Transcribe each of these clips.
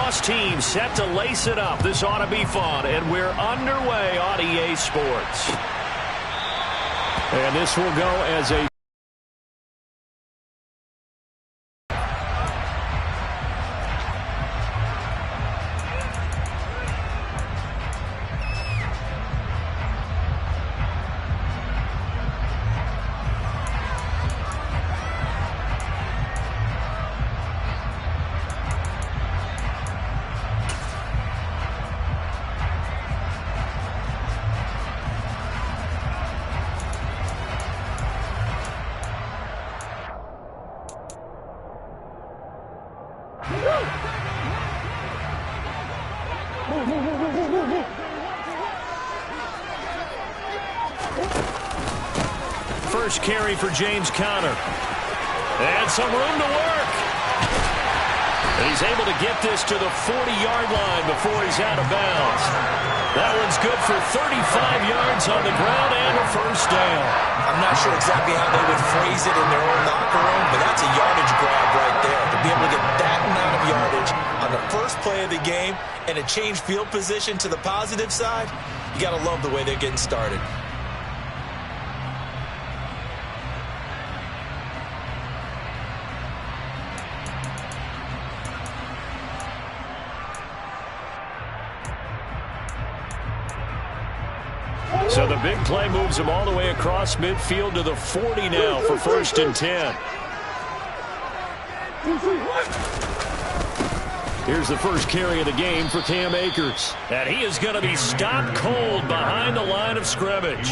lost team set to lace it up. This ought to be fun, and we're underway on EA Sports. And this will go as a first carry for James Conner. And some room to work. And he's able to get this to the 40-yard line before he's out of bounds. That one's good for 35 yards on the ground and a first down. I'm not sure exactly how they would phrase it in their own locker room, but that's a yardage grab right there. To be able to get that amount of yardage on the first play of the game and a change field position to the positive side, you got to love the way they're getting started. So the big play moves him all the way across midfield to the 40 now for 1st and 10. Here's the first carry of the game for Cam Akers. And he is going to be stopped cold behind the line of scrimmage.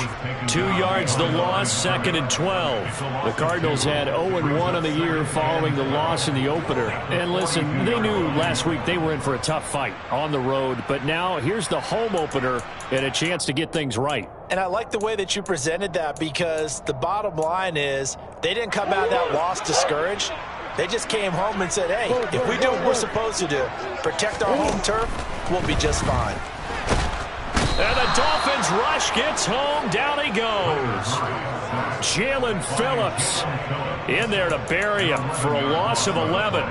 2 yards the loss, 2nd and 12. The Cardinals had 0-1 on the year following the loss in the opener. And listen, they knew last week they were in for a tough fight on the road. But now here's the home opener and a chance to get things right. And I like the way that you presented that, because the bottom line is they didn't come out of that loss discouraged. They just came home and said, hey, if we do what we're supposed to do, protect our home turf, we'll be just fine. And the Dolphins rush gets home. Down he goes. Jalen Phillips in there to bury him for a loss of 11.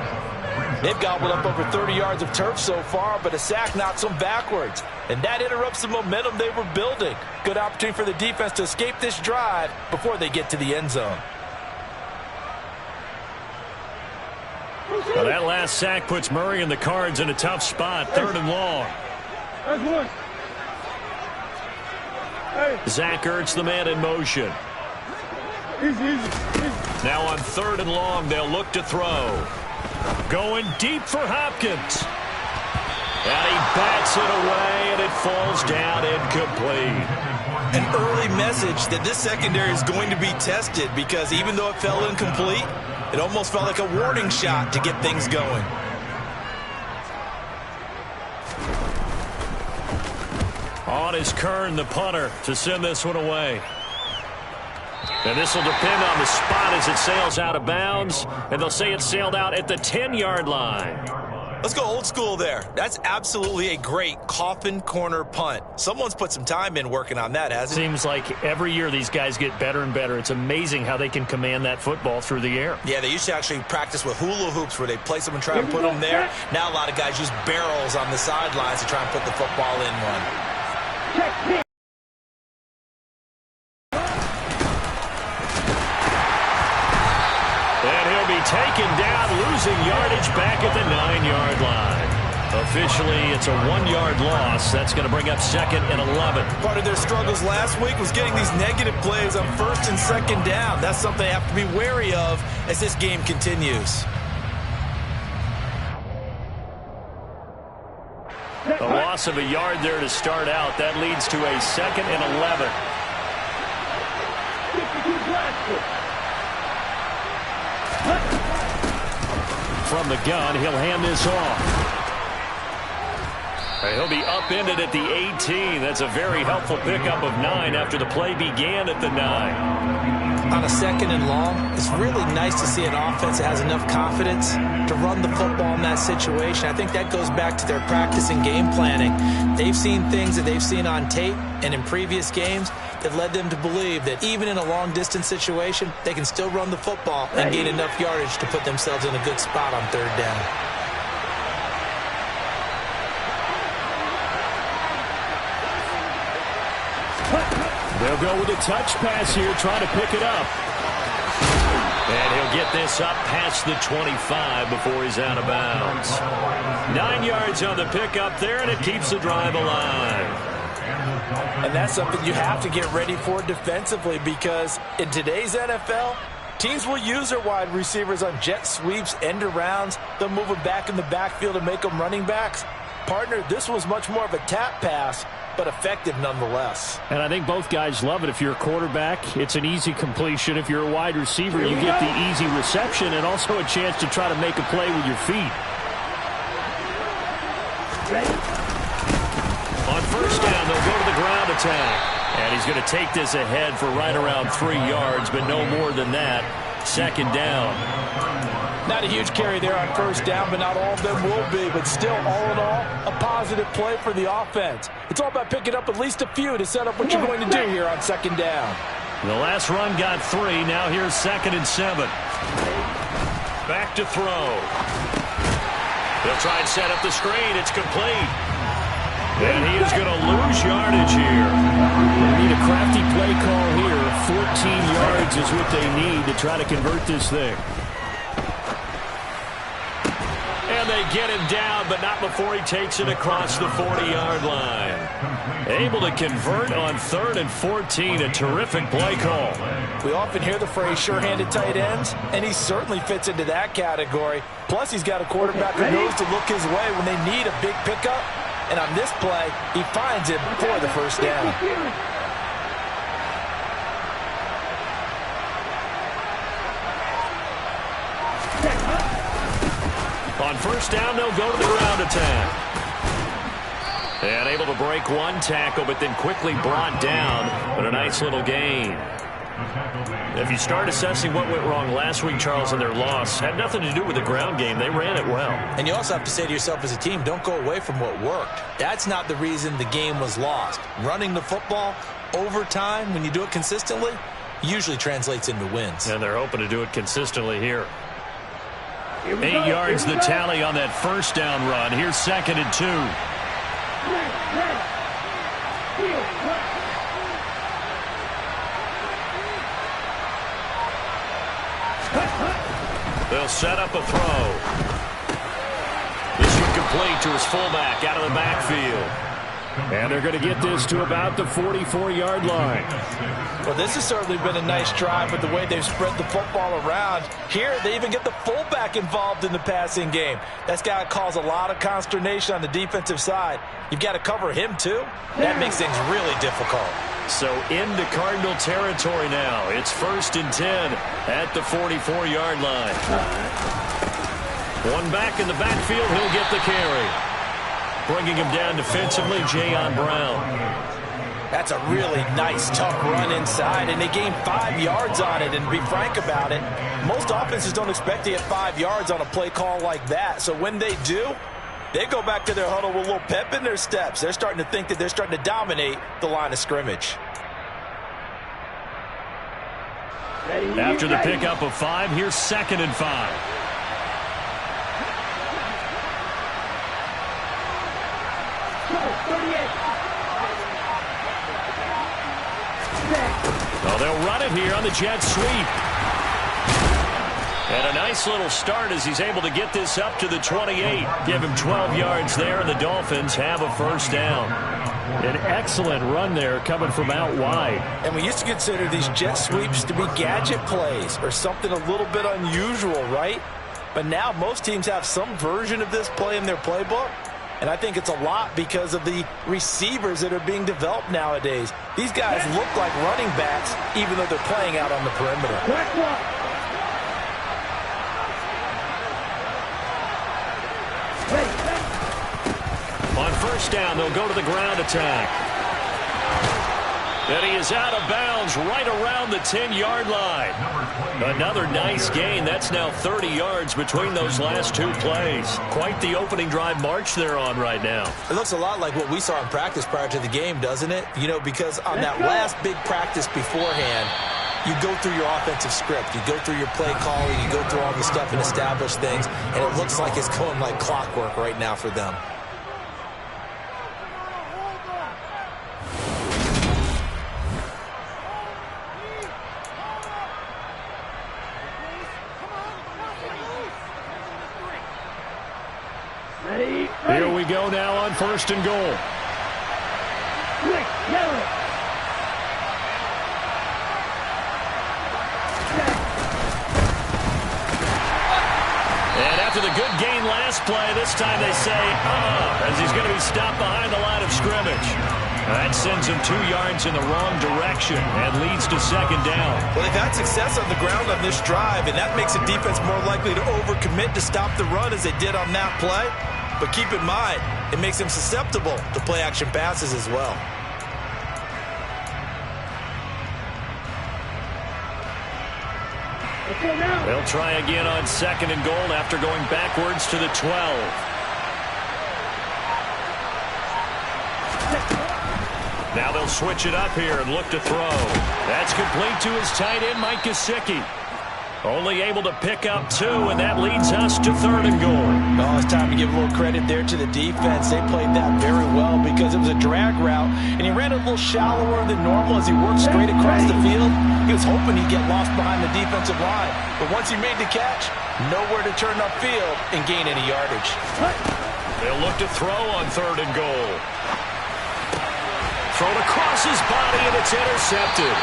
They've gobbled up over 30 yards of turf so far, but a sack knocks them backwards. And that interrupts the momentum they were building. Good opportunity for the defense to escape this drive before they get to the end zone. Well, that last sack puts Murray and the Cards in a tough spot. 3rd and long. Zach Ertz, the man in motion. Now on 3rd and long, they'll look to throw. Going deep for Hopkins. And he bats it away, and it falls down incomplete. An early message that this secondary is going to be tested, because even though it fell incomplete, it almost felt like a warning shot to get things going. On is Kern, the punter, to send this one away. And this will depend on the spot as it sails out of bounds. And they'll say it sailed out at the 10-yard line. Let's go old school there. That's absolutely a great coffin corner punt. Someone's put some time in working on that, hasn't it? Seems like every year these guys get better and better. It's amazing how they can command that football through the air. Yeah, they used to actually practice with hula hoops where they place them and try and put them there. Now a lot of guys use barrels on the sidelines to try and put the football in one. Taken down, losing yardage back at the 9-yard line. Officially, it's a 1-yard loss. That's going to bring up 2nd and 11. Part of their struggles last week was getting these negative plays on 1st and 2nd down. That's something they have to be wary of as this game continues. A loss of a yard there to start out. That leads to a 2nd and 11. From the gun, he'll hand this off. He'll be upended at the 18. That's a very helpful pickup of 9 after the play began at the 9. On a 2nd and long, it's really nice to see an offense that has enough confidence to run the football in that situation. I think that goes back to their practice and game planning. They've seen things that they've seen on tape and in previous games that led them to believe that even in a long-distance situation, they can still run the football and gain enough yardage to put themselves in a good spot on 3rd down. They'll go with a touch pass here, trying to pick it up. And he'll get this up past the 25 before he's out of bounds. 9 yards on the pickup there, and it keeps the drive alive. And that's something you have to get ready for defensively, because in today's NFL, teams will use their wide receivers on jet sweeps, end arounds. They'll move them back in the backfield and make them running backs. Partner, this was much more of a tap pass, but effective nonetheless. And I think both guys love it. If you're a quarterback, it's an easy completion. If you're a wide receiver, you get the easy reception and also a chance to try to make a play with your feet. On first down, they'll go to the ground attack. And he's going to take this ahead for right around 3 yards, but no more than that. Second down. Not a huge carry there on first down, but not all of them will be. But still, all in all, a positive play for the offense. It's all about picking up at least a few to set up what you're going to do here on second down. The last run got 3. Now here's 2nd and 7. Back to throw. They'll try and set up the screen. It's complete. And he is going to lose yardage here. They need a crafty play call here. 14 yards is what they need to try to convert this thing. And they get him down, but not before he takes it across the 40-yard line. Able to convert on 3rd and 14. A terrific play call. We often hear the phrase sure-handed tight ends, and he certainly fits into that category. Plus, he's got a quarterback who knows to look his way when they need a big pickup. And on this play, he finds him for the first down. On first down, they'll go to the ground attack. And able to break one tackle, but then quickly brought down. But a nice little gain. If you start assessing what went wrong last week, Charles, in their loss, had nothing to do with the ground game. They ran it well. And you also have to say to yourself as a team, don't go away from what worked. That's not the reason the game was lost. Running the football over time, when you do it consistently, usually translates into wins. And they're hoping to do it consistently here. 8 yards the tally on that first down run. Here's 2nd and 2. They'll set up a throw. This one complete to his fullback out of the backfield. And they're going to get this to about the 44-yard line. Well, this has certainly been a nice drive with the way they've spread the football around. Here, they even get the fullback involved in the passing game. That's got to cause a lot of consternation on the defensive side. You've got to cover him, too. That makes things really difficult. So into Cardinal territory now. It's 1st and 10 at the 44-yard line. One back in the backfield. He'll get the carry. Bringing him down defensively, Jayon Brown. That's a really nice, tough run inside, and they gained 5 yards on it. And to be frank about it, most offenses don't expect to get 5 yards on a play call like that. So when they do, they go back to their huddle with a little pep in their steps. They're starting to think that they're starting to dominate the line of scrimmage. After the pickup of 5, here's 2nd and 5. Well, they'll run it here on the jet sweep. And a nice little start as he's able to get this up to the 28. Give him 12 yards there, and the Dolphins have a first down. An excellent run there coming from out wide. And we used to consider these jet sweeps to be gadget plays or something a little bit unusual, right? But now most teams have some version of this play in their playbook. And I think it's a lot because of the receivers that are being developed nowadays. These guys look like running backs even though they're playing out on the perimeter. On first down, they'll go to the ground attack. And he is out of bounds right around the 10-yard line. Another nice gain. That's now 30 yards between those last 2 plays. Quite the opening drive march they're on right now. It looks a lot like what we saw in practice prior to the game, doesn't it? You know, because on that last big practice beforehand, you go through your offensive script. You go through your play calling. You go through all the stuff and establish things. And it looks like it's going like clockwork right now for them. Here we go now on 1st and goal. And after the good gain last play, this time they say, as he's going to be stopped behind the line of scrimmage. That sends him 2 yards in the wrong direction and leads to 2nd down. Well, they've had success on the ground on this drive, and that makes the defense more likely to overcommit to stop the run as they did on that play. But keep in mind, it makes them susceptible to play-action passes as well. They'll try again on 2nd and goal after going backwards to the 12. Now they'll switch it up here and look to throw. That's complete to his tight end, Mike Gesicki. Only able to pick up 2, and that leads us to 3rd and goal. Oh, it's time to give a little credit there to the defense. They played that very well because it was a drag route, and he ran a little shallower than normal as he worked straight across the field. He was hoping he'd get lost behind the defensive line, but once he made the catch, nowhere to turn upfield and gain any yardage. They'll look to throw on 3rd and goal. Thrown across his body, and it's intercepted.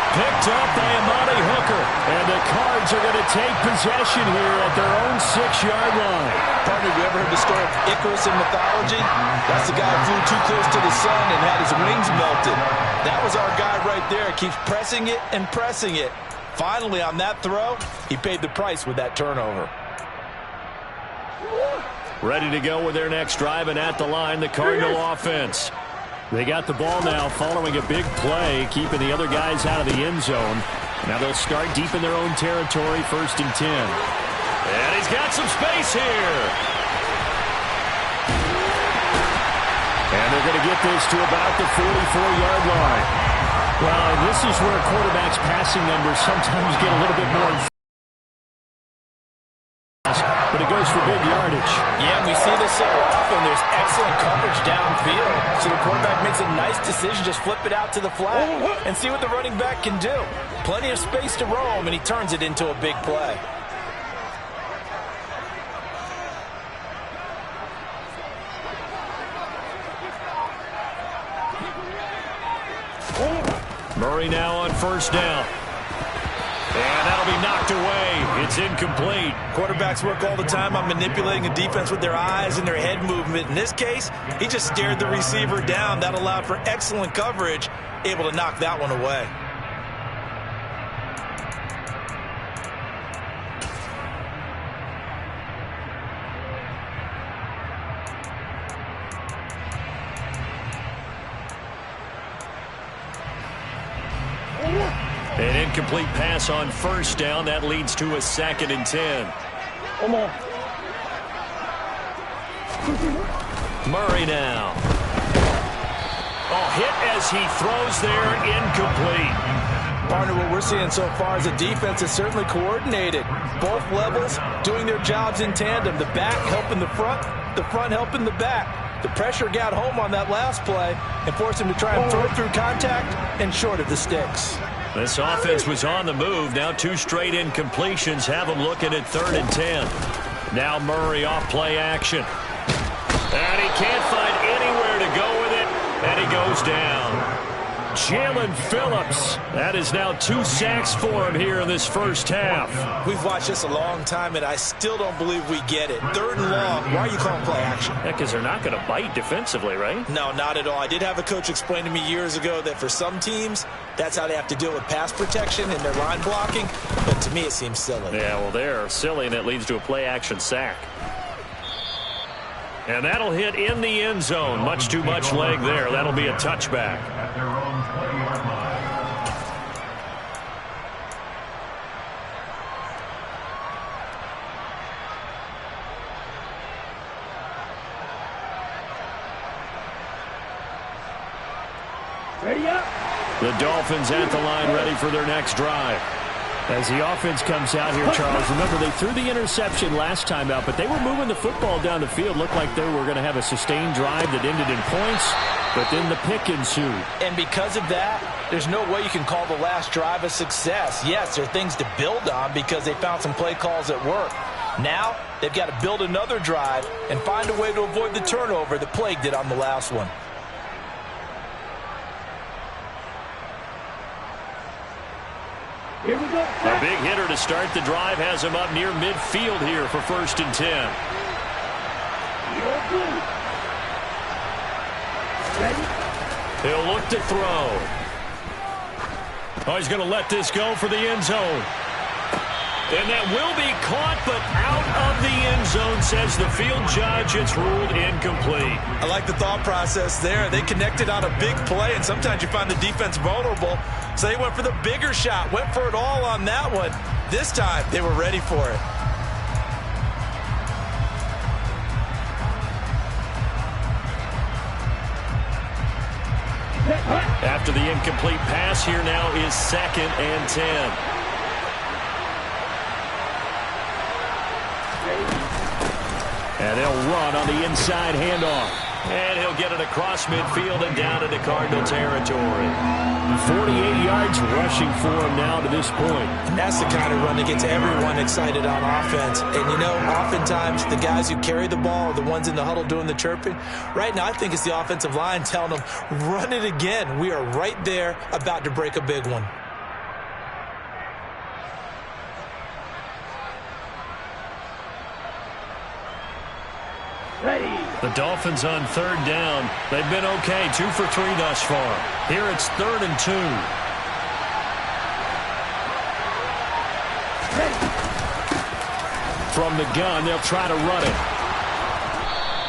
Picked up by Amani Hooker, and the Cards are going to take possession here at their own 6-yard line. Partner, you ever heard the story of Icarus in mythology? That's the guy who flew too close to the sun and had his wings melted. That was our guy right there. Keeps pressing it and pressing it. Finally, on that throw, he paid the price with that turnover. Ready to go with their next drive, and at the line, the Cardinal offense. They got the ball now following a big play, keeping the other guys out of the end zone. Now they'll start deep in their own territory, 1st and 10. And he's got some space here. And they're going to get this to about the 44-yard line. Well, this is where a quarterback's passing numbers sometimes get a little bit more, but it goes for big yardage. Yeah, we see this so often. There's excellent coverage downfield. So the quarterback makes a nice decision, just flip it out to the flat and see what the running back can do. Plenty of space to roam, and he turns it into a big play. Murray now on 1st down. And that'll be knocked away. It's incomplete. Quarterbacks work all the time on manipulating a defense with their eyes and their head movement. In this case, he just stared the receiver down. That allowed for excellent coverage, able to knock that one away. An incomplete pass on 1st down. That leads to a 2nd and 10. Murray now. Oh, hit as he throws there, incomplete. Partner, what we're seeing so far is the defense is certainly coordinated. Both levels doing their jobs in tandem. The back helping the front helping the back. The pressure got home on that last play and forced him to try and throw through contact and short of the sticks. This offense was on the move. Now 2 straight incompletions have them looking at 3rd and 10. Now Murray off play action. And he can't find anywhere to go with it, and he goes down. Jalen Phillips. That is now 2 sacks for him here in this first half. We've watched this a long time, and I still don't believe we get it. 3rd and long. Why are you calling play action? Yeah, because they're not going to bite defensively, right? No, not at all. I did have a coach explain to me years ago that for some teams, that's how they have to deal with pass protection and their line blocking. But to me, it seems silly. Yeah, well, they're silly, and it leads to a play action sack. And that'll hit in the end zone. Much too much leg there. That'll be a touchback. At their own 20-yard line. Ready up. The Dolphins at the line, ready for their next drive. As the offense comes out here, Charles, remember they threw the interception last time out, but they were moving the football down the field. Looked like they were going to have a sustained drive that ended in points, but then the pick ensued. And because of that, there's no way you can call the last drive a success. Yes, there are things to build on because they found some play calls that work. Now, they've got to build another drive and find a way to avoid the turnover that plagued it on the last one. Here we go. A big hitter to start the drive has him up near midfield here for 1st and 10. He'll look to throw. Oh, he's going to let this go for the end zone. And that will be caught, but out of the end zone, says the field judge. It's ruled incomplete. I like the thought process there. They connected on a big play, and sometimes you find the defense vulnerable. So they went for the bigger shot, went for it all on that one. This time, they were ready for it. After the incomplete pass, here now is 2nd and 10. And they'll run on the inside handoff. And he'll get it across midfield and down into Cardinal territory. 48 yards rushing for him now to this point. And that's the kind of run that gets everyone excited on offense. And, you know, oftentimes the guys who carry the ball are the ones in the huddle doing the chirping. Right now, I think it's the offensive line telling them, run it again. We are right there about to break a big one. The Dolphins on 3rd down. They've been okay, 2 for 3 thus far. Here it's 3rd and 2. From the gun, they'll try to run it.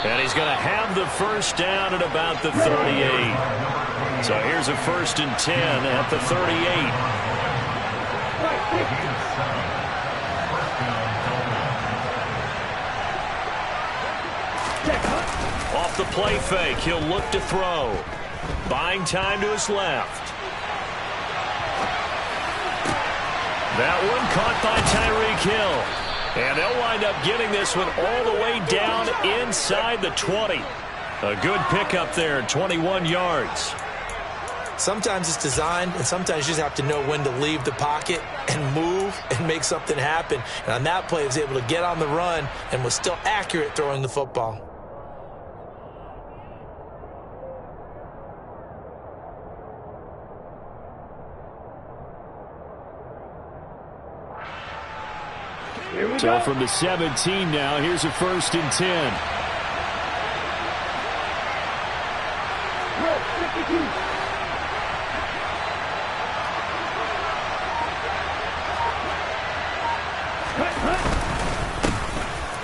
And he's going to have the 1st down at about the 38. So here's a 1st and 10 at the 38. Off the play fake, he'll look to throw. Buying time to his left. That one caught by Tyreek Hill. And they'll wind up getting this one all the way down inside the 20. A good pickup there, 21 yards. Sometimes it's designed, and sometimes you just have to know when to leave the pocket and move and make something happen. And on that play, he was able to get on the run and was still accurate throwing the football. So from the 17 now, here's a 1st and 10.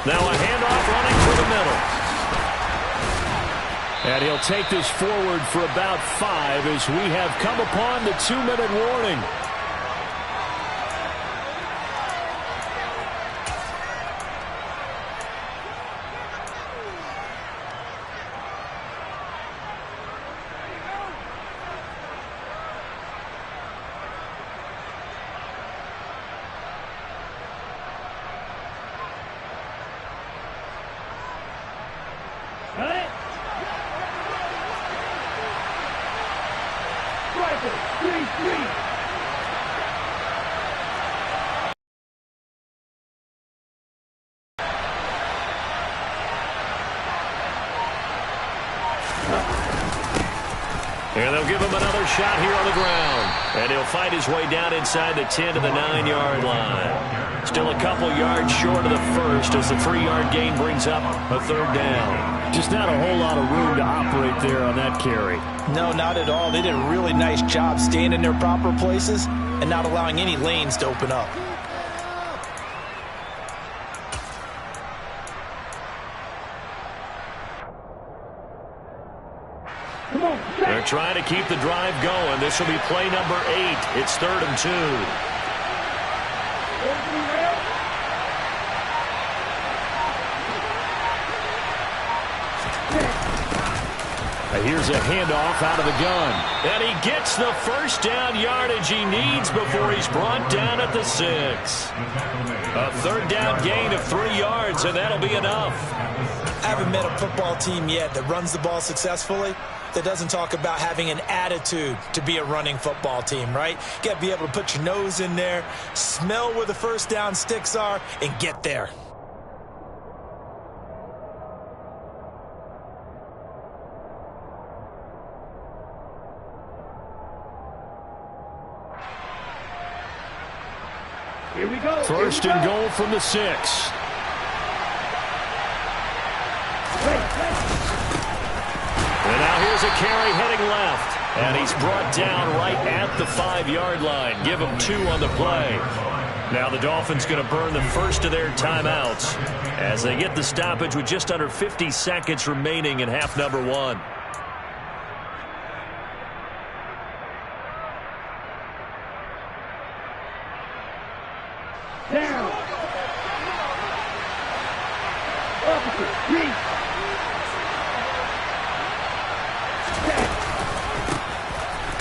Now a handoff running for the middle. And he'll take this forward for about 5 as we have come upon the 2-minute warning. And they'll give him another shot here on the ground. And he'll fight his way down inside the 10 to the 9-yard line. Still a couple yards short of the first as the 3-yard gain brings up a 3rd down. Just not a whole lot of room to operate there on that carry. No, not at all. They did a really nice job staying in their proper places and not allowing any lanes to open up. They're trying to keep the drive going. This will be play number 8. It's 3rd and 2. Here's a handoff out of the gun. And he gets the 1st down yardage he needs before he's brought down at the 6. A 3rd down gain of 3 yards, and that'll be enough. I haven't met a football team yet that runs the ball successfully that doesn't talk about having an attitude to be a running football team, right? You got to be able to put your nose in there, smell where the 1st down sticks are, and get there. Here we go. First and goal from the 6. And now here's a carry heading left. And he's brought down right at the 5-yard line. Give him 2 on the play. Now the Dolphins going to burn the first of their timeouts as they get the stoppage with just under 50 seconds remaining in half number 1. Down. Opposite. Reach.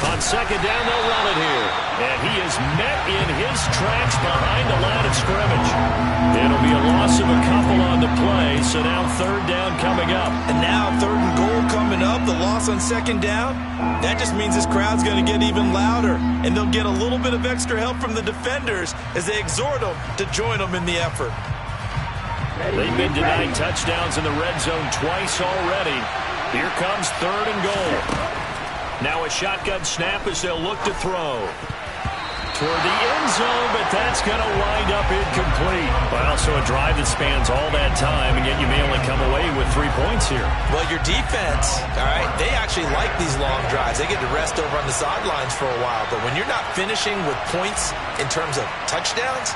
On second down, they'll run it here. And he is met in his tracks behind the line of scrimmage. It'll be a loss of a couple on the play, so now third down coming up. And now third and goal coming up, the loss on second down. That just means this crowd's going to get even louder, and they'll get a little bit of extra help from the defenders as they exhort them to join them in the effort. They've been denied touchdowns in the red zone twice already. Here comes third and goal. Now a shotgun snap as they'll look to throw. Toward the end zone, but that's going to wind up incomplete. Well, so a drive that spans all that time, and yet you may only come away with 3 points here. Well, your defense, all right, they actually like these long drives. They get to rest over on the sidelines for a while. But when you're not finishing with points in terms of touchdowns,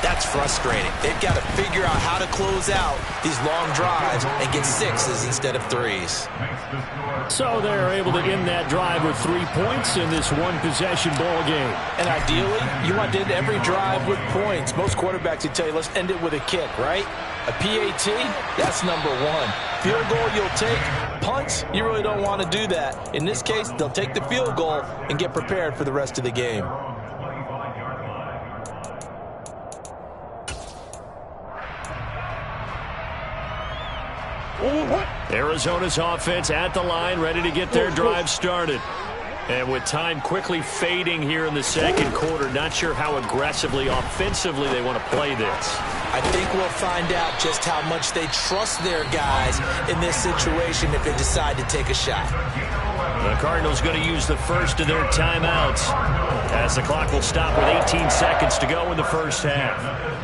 that's frustrating. They've got to figure out how to close out these long drives and get 6s instead of 3s. So they're able to end that drive with 3 points in this one-possession ball game. And ideally, you want to end every drive with points. Most quarterbacks would tell you, let's end it with a kick, right? A PAT, that's number 1. Field goal you'll take. Punts, you really don't want to do that. In this case, they'll take the field goal and get prepared for the rest of the game. Arizona's offense at the line, ready to get their drive started. And with time quickly fading here in the second quarter, not sure how aggressively, offensively they want to play this. I think we'll find out just how much they trust their guys in this situation if they decide to take a shot. The Cardinals going to use the first of their timeouts as the clock will stop with 18 seconds to go in the first half.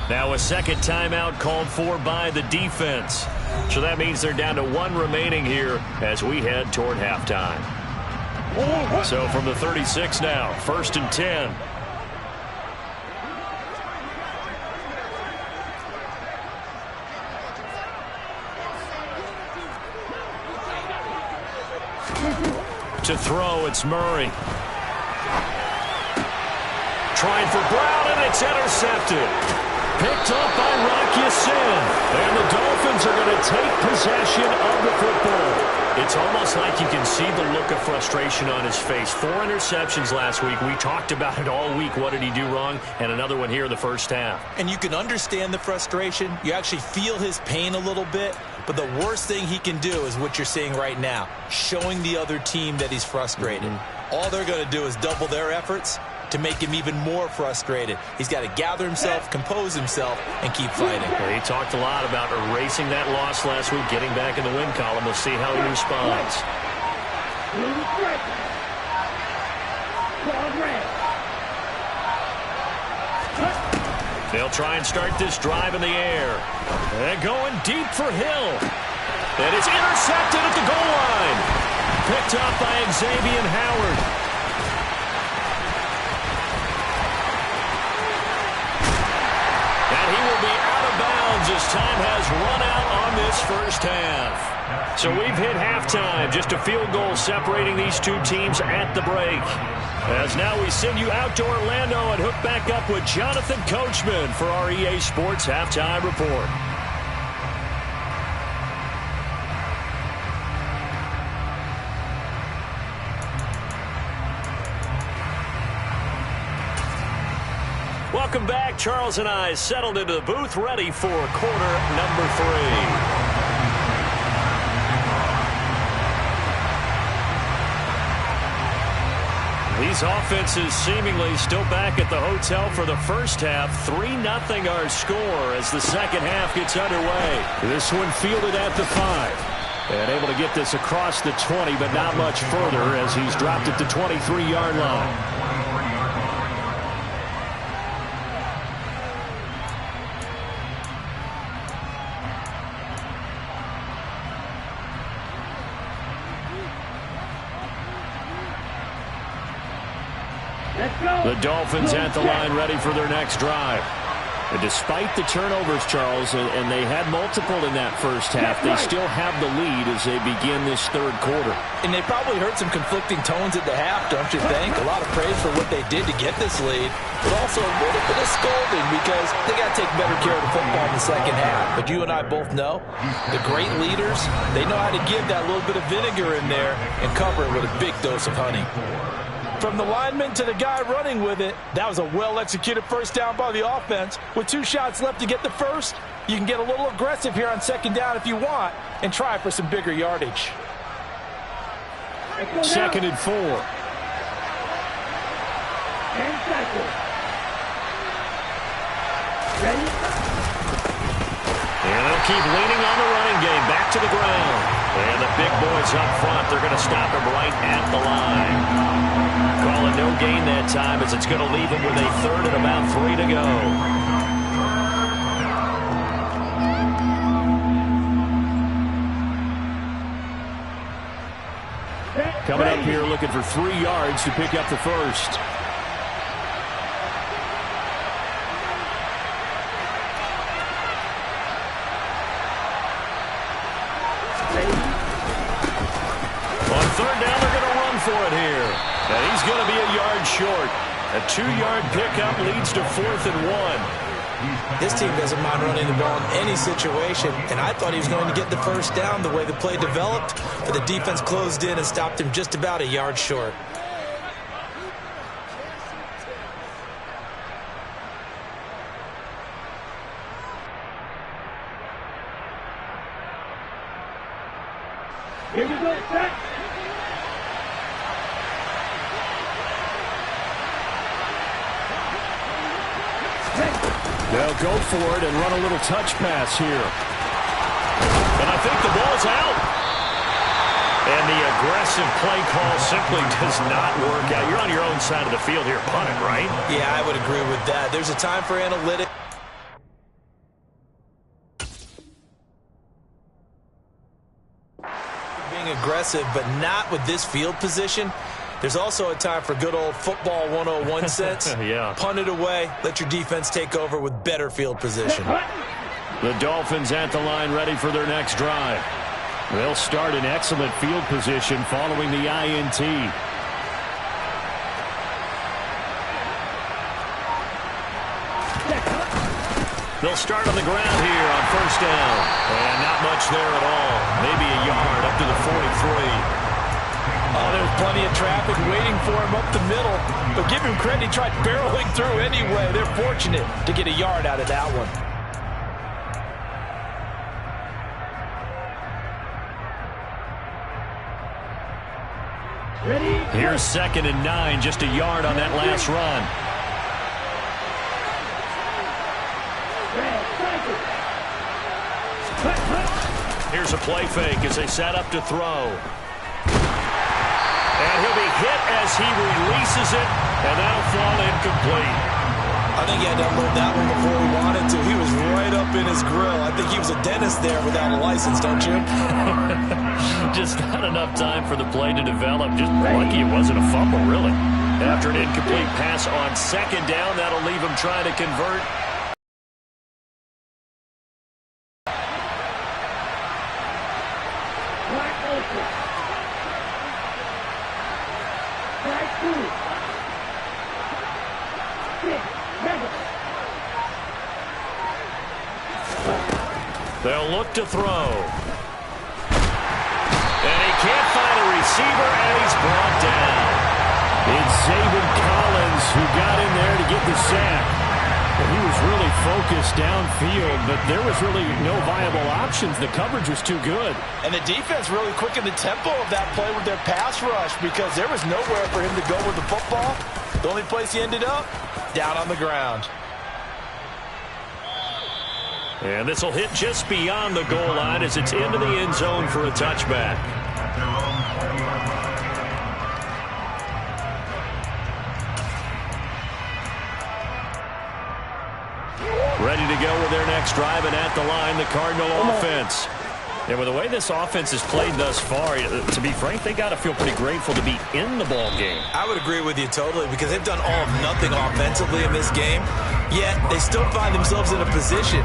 Now a second timeout called for by the defense. So that means they're down to 1 remaining here as we head toward halftime. So from the 36 now, first and 10. To throw, it's Murray. Trying for Brown, and it's intercepted. Picked up by Rock Ya-Sin. And the Dolphins are going to take possession of the football. It's almost like you can see the look of frustration on his face. 4 interceptions last week. We talked about it all week. What did he do wrong? And another one here in the first half. And you can understand the frustration. You actually feel his pain a little bit. But the worst thing he can do is what you're seeing right now, showing the other team that he's frustrated. All they're going to do is double their efforts to make him even more frustrated. He's got to gather himself, compose himself, and keep fighting. Well, he talked a lot about erasing that loss last week, getting back in the win column. We'll see how he responds. They'll try and start this drive in the air. And going deep for Hill. And it's intercepted at the goal line. Picked up by Xavier Howard. As time has run out on this first half. So we've hit halftime. Just a field goal separating these two teams at the break. As now we send you out to Orlando and hook back up with Jonathan Coachman for our EA Sports Halftime Report. Welcome back. Charles and I settled into the booth, ready for quarter number 3. These offenses seemingly still back at the hotel for the first half. 3-0 our score as the second half gets underway. This one fielded at the 5. And able to get this across the 20, but not much further as he's dropped it to 23-yard line. The Dolphins at the line ready for their next drive. And despite the turnovers, Charles, and they had multiple in that first half, they still have the lead as they begin this third quarter. And they probably heard some conflicting tones at the half, don't you think? A lot of praise for what they did to get this lead, but also a little bit of scolding because they got to take better care of the football in the second half. But you and I both know the great leaders, they know how to give that little bit of vinegar in there and cover it with a big dose of honey. From the lineman to the guy running with it, that was a well-executed first down by the offense. With 2 shots left to get the first, you can get a little aggressive here on second down if you want and try for some bigger yardage. 2nd and 4. And they'll keep leaning on the running game. Back to the ground. And the big boys up front, they're going to stop him right at the line. Calling no gain that time as it's going to leave him with a 3rd and about 3 to go. Coming up here looking for 3 yards to pick up the first. On 3rd down, they're going to run for it here. And he's going to be a yard short. A 2-yard pickup leads to 4th and 1. This team doesn't mind running the ball in any situation, and I thought he was going to get the first down the way the play developed, but the defense closed in and stopped him just about a yard short. Here we go, set. They'll go for it and run a little touch pass here. And I think the ball's out. And the aggressive play call simply does not work out. You're on your own side of the field here. Punt it, right? Yeah, I would agree with that. There's a time for analytics. Being aggressive, but not with this field position. There's also a time for good old football 101 sense. Yeah. Punt it away. Let your defense take over with better field position. The Dolphins at the line ready for their next drive. They'll start in excellent field position following the INT. They'll start on the ground here on 1st down. And not much there at all. Maybe a yard up to the 43. Oh, there's plenty of traffic waiting for him up the middle. But give him credit, he tried barreling through anyway. They're fortunate to get a yard out of that one. Ready? Here's 2nd and 9, just a yard on that last run. Here's a play fake as they set up to throw. And he'll be hit as he releases it, and that'll fall incomplete. I think he had to unload that one before he wanted to. He was right up in his grill. I think he was a dentist there without a license, don't you? Just not enough time for the play to develop. Just lucky it wasn't a fumble, really. After an incomplete pass on 2nd down, that'll leave him trying to convert. They'll look to throw. And he can't find a receiver, and he's brought down. It's Zaven Collins who got in there to get the sack. He was really focused downfield, but there was really no viable options. The coverage was too good. And the defense really quickened the tempo of that play with their pass rush because there was nowhere for him to go with the football. The only place he ended up, down on the ground. And this will hit just beyond the goal line as it's into the end zone for a touchback. Ready to go with their next drive, and at the line, the Cardinal offense. And with the way this offense has played thus far, to be frank, they got to feel pretty grateful to be in the ball game. I would agree with you totally because they've done all of nothing offensively in this game, yet they still find themselves in a position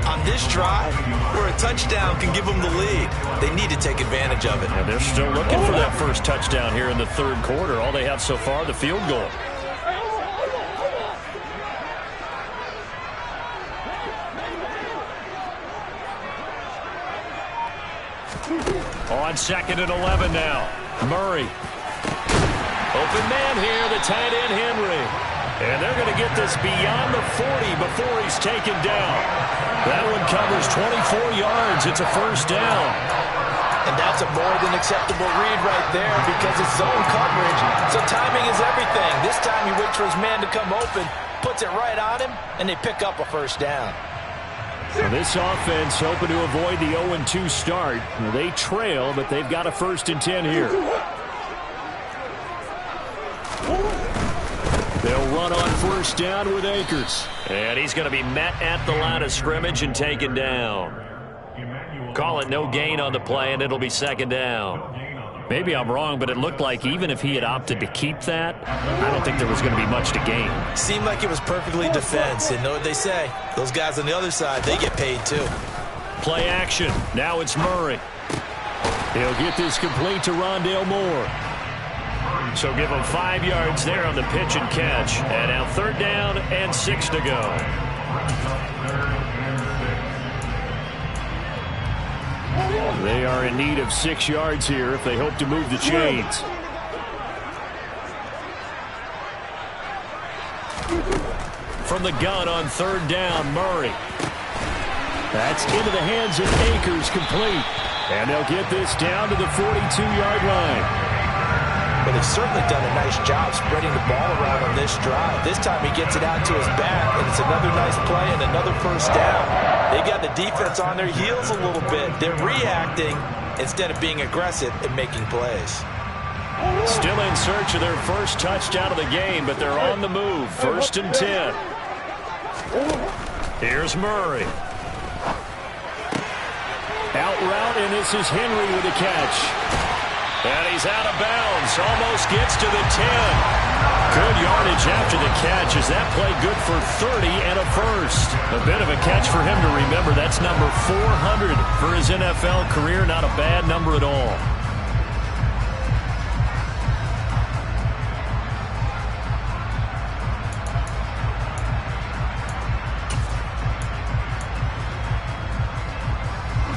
on this drive where a touchdown can give them the lead. They need to take advantage of it. And they're still looking for that first touchdown here in the third quarter. All they have so far, the field goal. On 2nd and 11 now. Murray. Open man here, the tight end Henry. And they're going to get this beyond the 40 before he's taken down. That one covers 24 yards. It's a first down. And that's a more than acceptable read right there because it's zone coverage, so timing is everything. This time he waits for his man to come open, puts it right on him, and they pick up a first down. Well, this offense hoping to avoid the 0-2 start. They trail, but they've got a 1st and 10 here. They'll run on first down with Akers. And he's going to be met at the line of scrimmage and taken down. Call it no gain on the play, and it'll be 2nd down. Maybe I'm wrong, but it looked like even if he had opted to keep that, I don't think there was going to be much to gain. Seemed like it was perfectly defense. And know what they say? Those guys on the other side, they get paid too. Play action. Now it's Murray. He'll get this complete to Rondale Moore. So give him 5 yards there on the pitch and catch. And now 3rd down and 6 to go. They are in need of 6 yards here if they hope to move the chains. From the gun on 3rd down, Murray. That's into the hands of Akers, complete. And they'll get this down to the 42-yard line. But they've certainly done a nice job spreading the ball around on this drive. This time he gets it out to his back, and it's another nice play and another first down. They've got the defense on their heels a little bit. They're reacting instead of being aggressive and making plays. Still in search of their first touchdown of the game, but they're on the move. 1st and 10. Here's Murray. Out route, and this is Henry with a catch. And he's out of bounds. Almost gets to the 10. Good yardage after the catch. Is that play good for 30 and a first? A bit of a catch for him to remember. That's number 400 for his NFL career. Not a bad number at all.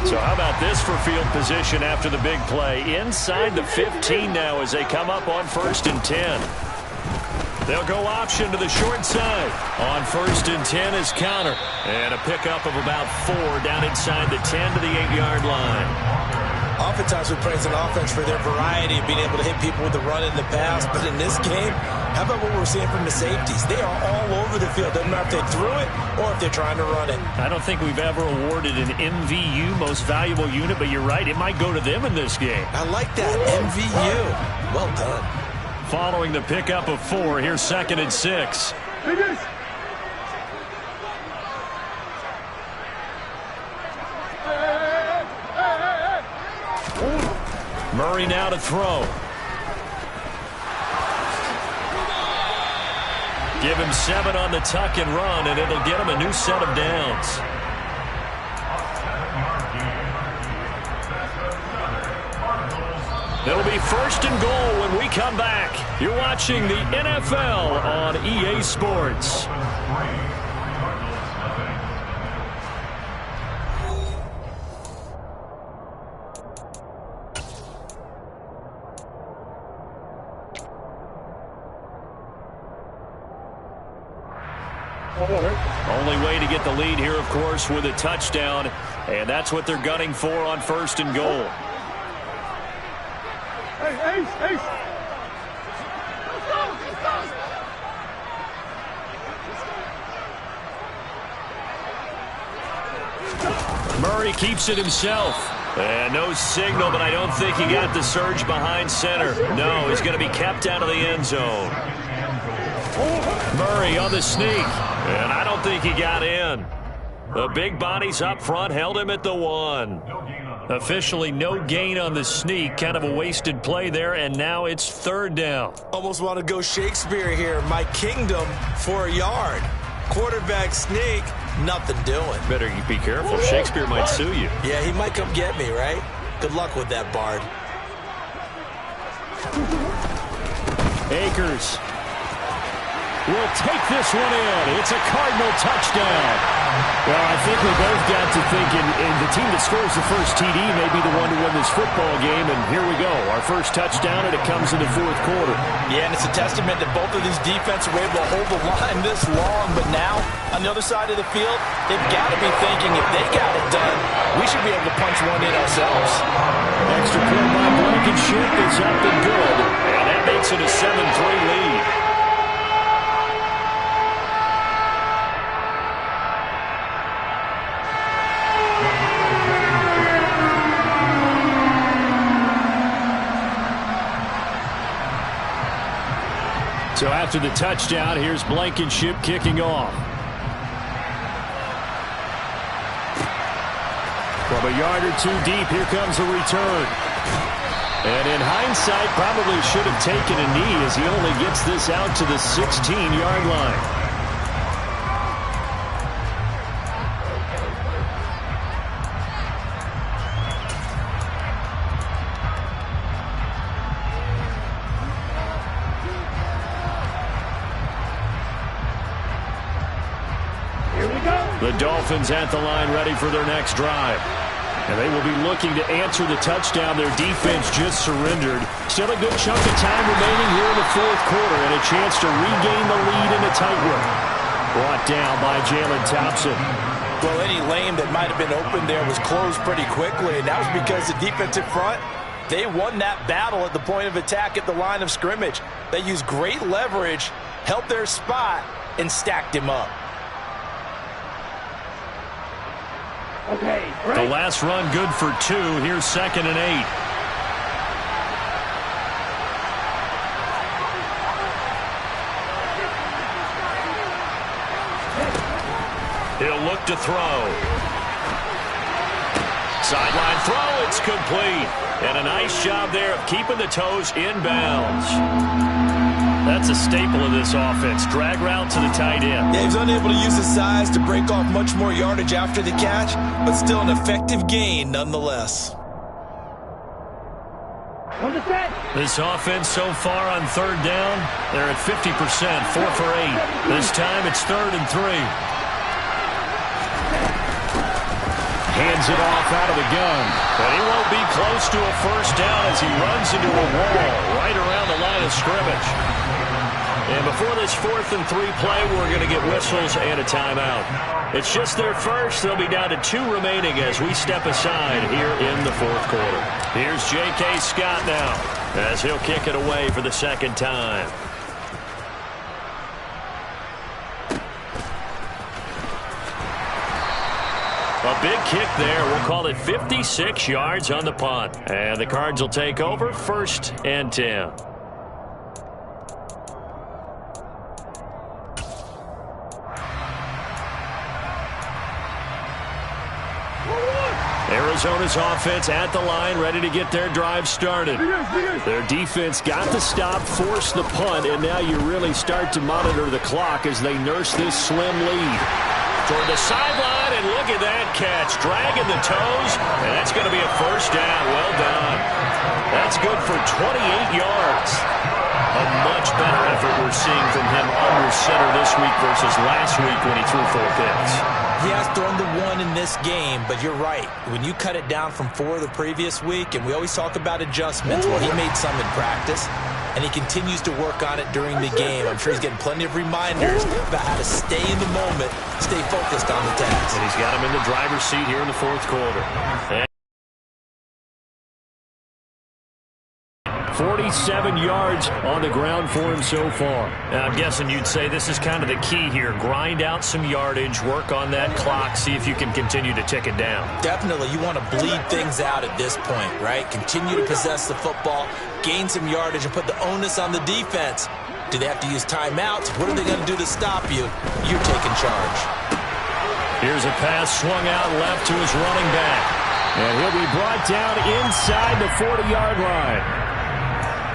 So how about this for field position after the big play? Inside the 15 now as they come up on 1st and 10. They'll go option to the short side. On 1st and 10 is Conner. And a pickup of about 4 down inside the 10 to the 8-yard line. Oftentimes we praise an offense for their variety of being able to hit people with the run and the pass. But in this game, how about what we're seeing from the safeties? They are all over the field. Doesn't matter if they threw it or if they're trying to run it. I don't think we've ever awarded an MVU, most valuable unit, but you're right. It might go to them in this game. I like that. MVU. Well done. Following the pickup of 4, here's 2nd and 6. Murray now to throw. Give him 7 on the tuck and run, and it'll get him a new set of downs. It'll be 1st and goal when we come back. You're watching the NFL on EA Sports. Only way to get the lead here, of course, with a touchdown, and that's what they're gunning for on 1st and goal. Ace. Murray keeps it himself. And no signal, but I don't think he got the surge behind center. No, he's going to be kept out of the end zone. Murray on the sneak, and I don't think he got in. The big bodies up front held him at the 1. Officially no gain on the sneak, kind of a wasted play there, and now it's 3rd down. Almost want to go Shakespeare here. My kingdom for a yard. Quarterback sneak, nothing doing. Better be careful. Shakespeare might sue you. Yeah, he might come get me, right? Good luck with that, Bard. Akers will take this one in. It's a Cardinal touchdown. Well, I think we both got to thinking, and the team that scores the first TD may be the one to win this football game, and here we go. Our first touchdown, and it comes in the 4th quarter. Yeah, and it's a testament that both of these defenses were able to hold the line this long, but now, on the other side of the field, they've got to be thinking if they got it done, we should be able to punch one in ourselves. Extra point by Blankenship is up and good, and that makes it a 7-3 lead. So after the touchdown, here's Blankenship kicking off. From a yard or 2 deep, here comes the return. And in hindsight, probably should have taken a knee as he only gets this out to the 16-yard line. The Dolphins at the line ready for their next drive. And they will be looking to answer the touchdown their defense just surrendered. Still a good chunk of time remaining here in the 4th quarter and a chance to regain the lead in a tight one. Brought down by Jalen Thompson. Well, any lane that might have been open there was closed pretty quickly, and that was because the defensive front, they won that battle at the point of attack at the line of scrimmage. They used great leverage, held their spot, and stacked him up. Okay, right. The last run good for 2. Here's 2nd and 8. He'll look to throw. Sideline throw, it's complete. And a nice job there of keeping the toes in bounds. That's a staple of this offense. Drag route to the tight end. Yeah, he was unable to use his size to break off much more yardage after the catch, but still an effective gain nonetheless. On the set. This offense so far on 3rd down, they're at 50%, 4 for 8. This time it's 3rd and 3. Hands it off out of the gun. But he won't be close to a first down as he runs into a wall right around the line of scrimmage. And before this 4th and 3 play, we're going to get whistles and a timeout. It's just their first. They'll be down to 2 remaining as we step aside here in the 4th quarter. Here's J.K. Scott now as he'll kick it away for the 2nd time. A big kick there. We'll call it 56 yards on the punt. And the Cards will take over 1st and 10. Arizona's offense at the line, ready to get their drive started. Their defense got the stop, forced the punt, and now you really start to monitor the clock as they nurse this slim lead. Toward the sideline, and look at that catch. Dragging the toes, and that's going to be a first down. Well done. That's good for 28 yards. A much better effort we're seeing from him under center this week versus last week when he threw 4 picks. He has thrown the 1 in this game, but you're right. When you cut it down from 4 the previous week, and we always talk about adjustments, well, he made some in practice. and he continues to work on it during the game. I'm sure he's getting plenty of reminders about how to stay in the moment, stay focused on the task. And he's got him in the driver's seat here in the fourth quarter. 47 yards on the ground for him so far. Now, I'm guessing you'd say this is kind of the key here. Grind out some yardage, work on that clock, see if you can continue to tick it down. Definitely, you want to bleed things out at this point, right? Continue to possess the football, gain some yardage, and put the onus on the defense. Do they have to use timeouts? What are they going to do to stop you? You're taking charge. Here's a pass swung out left to his running back. And he'll be brought down inside the 40-yard line.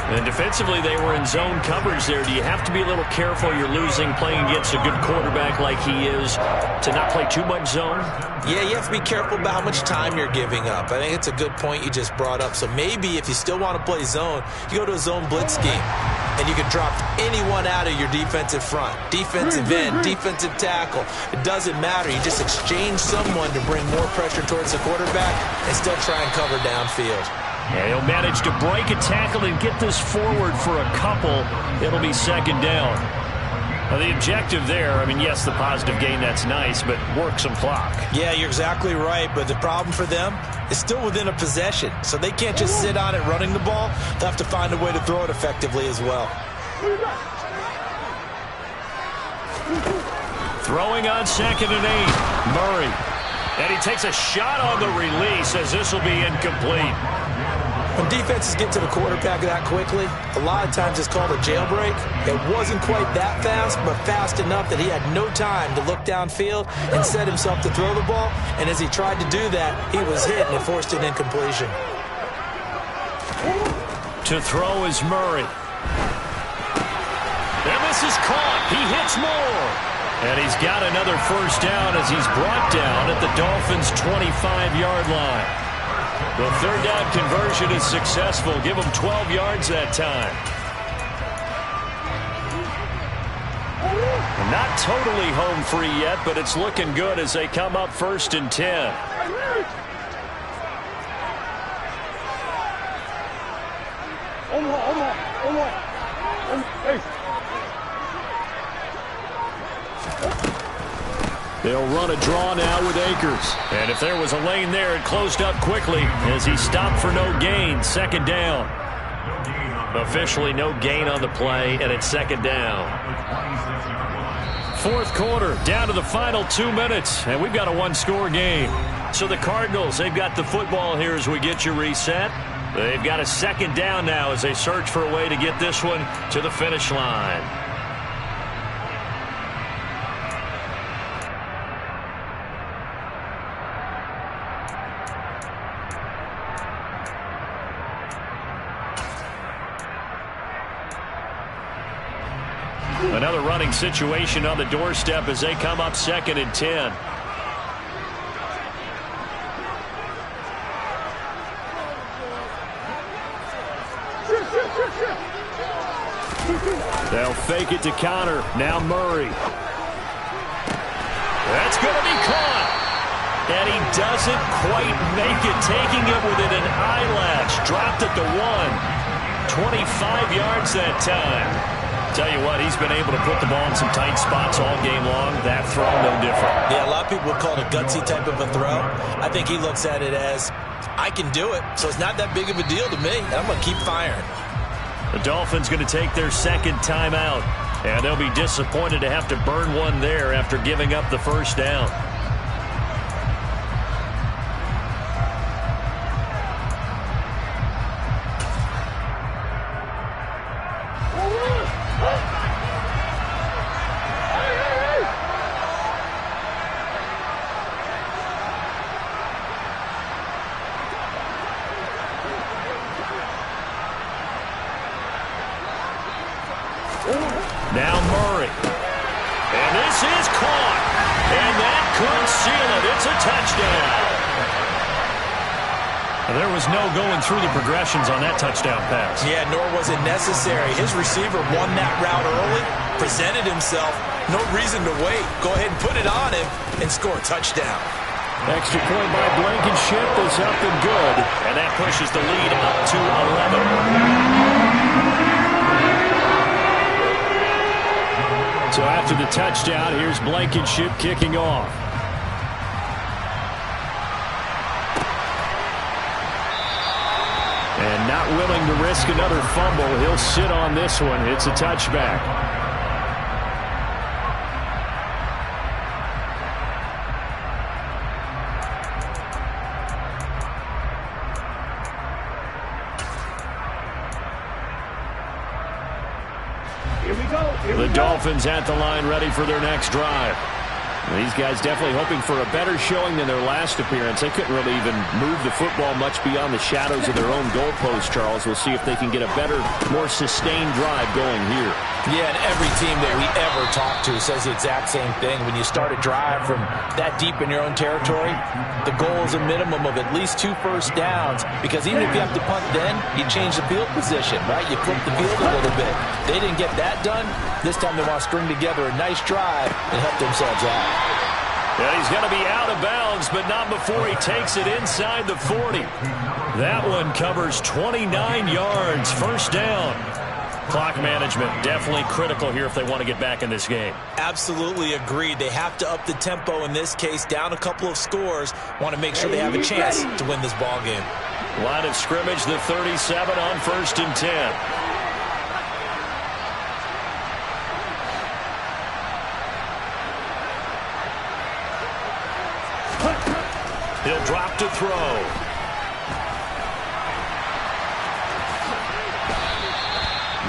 And defensively, they were in zone coverage there. Do you have to be a little careful? You're losing playing against a good quarterback like he is to not play too much zone? Yeah, you have to be careful about how much time you're giving up. I think it's a good point you just brought up. So maybe if you still want to play zone, you go to a zone blitz scheme. And you can drop anyone out of your defensive front. Defensive end, defensive tackle. It doesn't matter. You just exchange someone to bring more pressure towards the quarterback and still try and cover downfield. Yeah, he'll manage to break a tackle and get this forward for a couple. It'll be second down. Well, the objective there, I mean, yes, the positive gain, that's nice, but work some clock. Yeah, you're exactly right, but the problem for them is still within a possession, so they can't just sit on it running the ball. They'll have to find a way to throw it effectively as well. Throwing on 2nd and 8, Murray. And he takes a shot on the release as this will be incomplete. When defenses get to the quarterback that quickly, a lot of times it's called a jailbreak. It wasn't quite that fast, but fast enough that he had no time to look downfield and set himself to throw the ball. And as he tried to do that, he was hit and it forced an incompletion. To throw is Murray. And this is caught. He hits more. And he's got another first down as he's brought down at the Dolphins' 25-yard line. The third down conversion is successful. Give him 12 yards that time. Not totally home free yet, but it's looking good as they come up 1st and 10. They'll run a draw now with Akers. And if there was a lane there, it closed up quickly as he stopped for no gain. 2nd down. Officially no gain on the play, and it's 2nd down. 4th quarter, down to the final 2 minutes, and we've got a one-score game. So the Cardinals, they've got the football here as we get you reset. They've got a 2nd down now as they search for a way to get this one to the finish line. Another running situation on the doorstep as they come up 2nd and 10. They'll fake it to counter. Now Murray. That's going to be caught. And he doesn't quite make it, taking it within an eyelash. Dropped at the 1. 25 yards that time. Tell you what, he's been able to put the ball in some tight spots all game long. That throw, no different. Yeah, a lot of people would call it a gutsy type of a throw. I think he looks at it as, I can do it, so it's not that big of a deal to me, and I'm going to keep firing. The Dolphins going to take their 2nd timeout, and they'll be disappointed to have to burn one there after giving up the first down. Now Murray. And this is caught. And that could seal it. It's a touchdown. There was no going through the progressions on that touchdown pass. Yeah, nor was it necessary. His receiver won that route early, presented himself. No reason to wait. Go ahead and put it on him and score a touchdown. Extra point by Blankenship is up and good. And that pushes the lead up to 11. So after the touchdown, here's Blankenship kicking off. And not willing to risk another fumble, he'll sit on this one. It's a touchback. Here we go. The Dolphins at the line, ready for their next drive. These guys definitely hoping for a better showing than their last appearance. They couldn't really even move the football much beyond the shadows of their own goalpost, Charles. We'll see if they can get a better, more sustained drive going here. Yeah, and every team that we ever talk to says the exact same thing. When you start a drive from that deep in your own territory, the goal is a minimum of at least 2 first downs, because even if you have to punt then, you change the field position, right? You flip the field a little bit. They didn't get that done. This time they want to string together a nice drive and help themselves out. And he's going to be out of bounds, but not before he takes it inside the 40. That one covers 29 yards, first down. Clock management definitely critical here if they want to get back in this game. Absolutely agreed. They have to up the tempo in this case, down a couple of scores. Want to make sure they have a chance to win this ball game. Line of scrimmage, the 37 on 1st and 10. He'll drop to throw.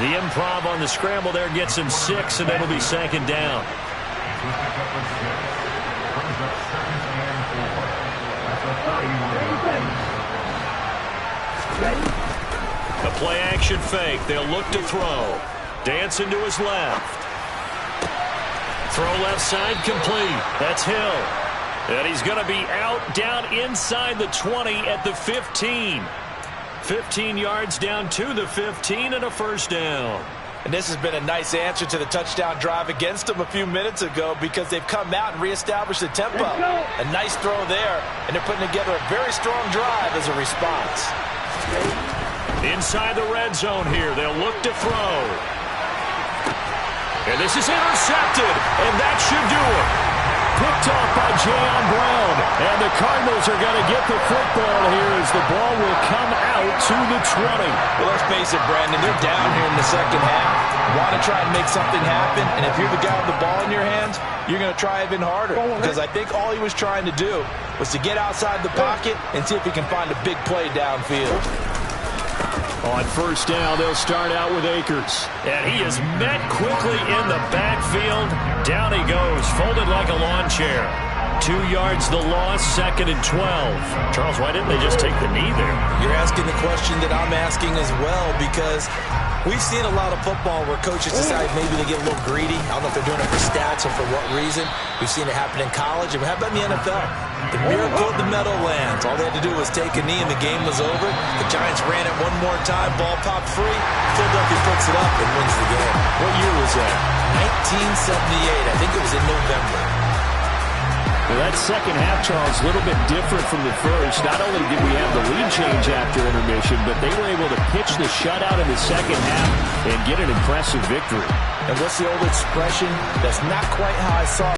The improv on the scramble there gets him 6, and it'll be 2nd down. A play action fake. They'll look to throw. Dancing to his left. Throw left side complete. That's Hill. And he's going to be out down inside the 20 at the 15. 15 yards down to the 15 and a first down. And this has been a nice answer to the touchdown drive against them a few minutes ago, because they've come out and reestablished the tempo. A nice throw there, and they're putting together a very strong drive as a response. Inside the red zone here, they'll look to throw. And this is intercepted, and that should do it. Picked off by Jayon Brown, and the Cardinals are going to get the football here as the ball will come out to the 20. Well, let's face it, Brandon, they're down here in the second half. Want to try and make something happen, and if you're the guy with the ball in your hands, you're going to try even harder, because I think all he was trying to do was to get outside the pocket and see if he can find a big play downfield. On first down, they'll start out with Akers. And he is met quickly in the backfield. Down he goes, folded like a lawn chair. 2 yards the loss, 2nd and 12. Charles, why didn't they just take the knee there? You're asking the question that I'm asking as well, because we've seen a lot of football where coaches decide maybe to get a little greedy. I don't know if they're doing it for stats or for what reason. We've seen it happen in college, and we have that in the NFL. The miracle of the Meadowlands. All they had to do was take a knee, and the game was over. The Giants ran it one more time. Ball popped free. Philadelphia picks it up and wins the game. What year was that? 1978. I think it was in November. Well, that second half, Charles, a little bit different from the first. Not only did we have the lead change after intermission, but they were able to pitch the shutout in the second half and get an impressive victory. And what's the old expression? That's not quite how I saw it.